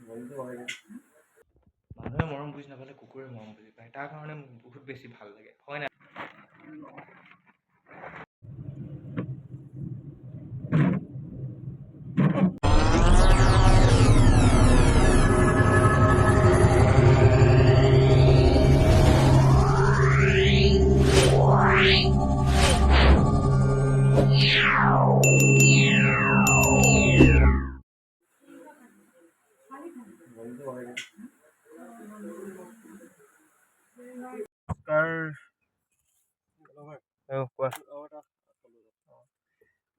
মানুহে মৰম বুজি নাপালে কুকুৰে মৰম বুজি পায়, তাৰ কাৰণে মোক বহুত বেছি ভাল লাগে, হয় নাই?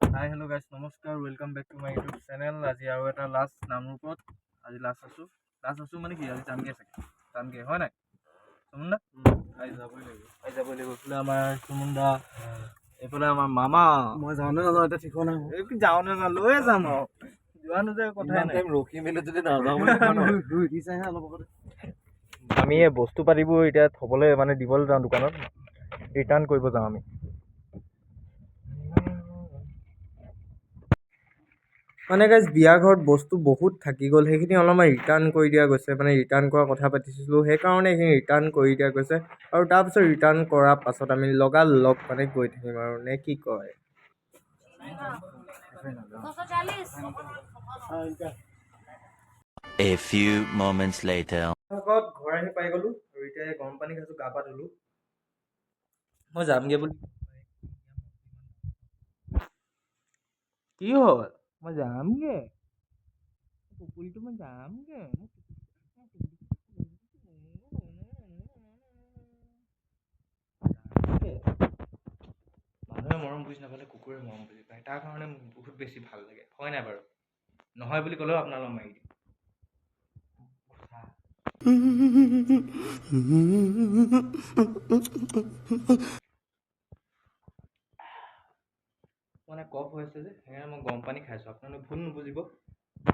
হাই হেল্ল' গাইজ, নমস্কাৰ, welcome back to my YouTube channel. আজি আৰু এটা লাষ্ট নামৰূপত, আজি লাষ্ট আছোঁ মানে কি, আজি যামগৈ হয় নাই চুমুন্দা? আজি যাবই লাগিব এইফালে আমাৰ চুমুন্দা, এইফালে আমাৰ মামা। মই যাওঁ নে নাযাওঁ এতিয়া ঠিক হোৱা নাই, যাওঁ নে নাযাওঁ লৈয়ে যাম আৰু যোৱা নোযোৱা কথা নাই। ৰখি মেলি যদি নাযাওঁ আমি এই বস্তু পাতিবোৰ এতিয়া থ'বলৈ মানে দিবলৈ যাওঁ দোকানত, ৰিটাৰ্ণ কৰিব যাওঁ আমি। মানে গাইজ বিয়া ঘৰত বস্তু বহুত থাকি গ'ল, সেইখিনি অলপমান ৰিটাৰ্ণ কৰি দিয়া গৈছে, মানে ৰিটাৰ্ণ কৰা কথা পাতিছিলোঁ, সেইকাৰণে এইখিনি ৰিটাৰ্ণ কৰি দিয়া গৈছে। আৰু তাৰপিছত ৰিটাৰ্ণ কৰাৰ পাছত আমি লগালগ মানে গৈ থাকিম আৰু, নে কি কয়? A few moments later. ঘৰ আহি পাই গ'লো আৰু এতিয়া গৰম পানী খাইছোঁ, গা পা ধুলোঁ। মই যামগে বুলি কি হ'ল? মই যামগে পুখুৰীটো, মই যামগে। মানুহে মৰম বুজি নাপালে কুকুৰে মৰম বুজি পায়, তাৰ কাৰণে মোক বহুত বেছি ভাল লাগে, হয় নাই বাৰু? নহয় বুলি ক'লেও আপোনালোক মাৰি দিম। মানে কফ হৈ আছে যে, সেইকাৰণে মই গৰম পানী খাইছোঁ। আপোনালোকে ভুল নুবুজিব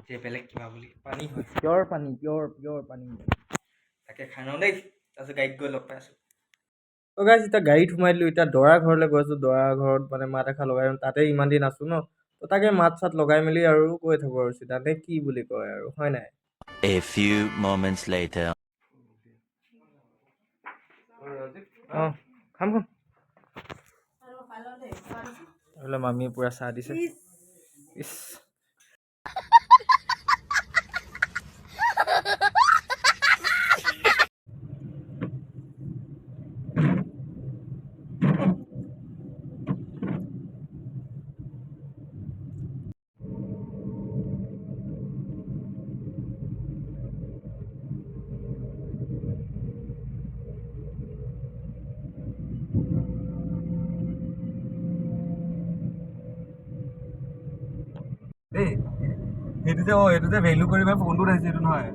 যে বেলেগ কিবা বুলি, পানী হয়, পিয়ৰ পানী, পিয়ৰ পানী। তাকে খাই লওঁ দেই, তাৰপিছত গাড়ীত গৈ লগ পাই আছোঁ। ত' গাইজ এতিয়া গাড়ীত সোমাই দিলোঁ, এতিয়া দৰা ঘৰলৈ গৈ আছোঁ। দৰা ঘৰত মানে মাত এষাৰ লগাই তাতে ইমান দিন আছোঁ ন, ত' তাকে মাত চাত লগাই মেলি আৰু গৈ থাকোঁ আৰু চিধাতে, কি বুলি কয় আৰু, হয় নাই? A few moments later. অঁ খাম। বোলে মামীয়ে পুৰা চাহ দিছে। ইছ এই সেইটো যে ভেলু কৰি ফোনটোত আহিছে, সেইটো নহয়।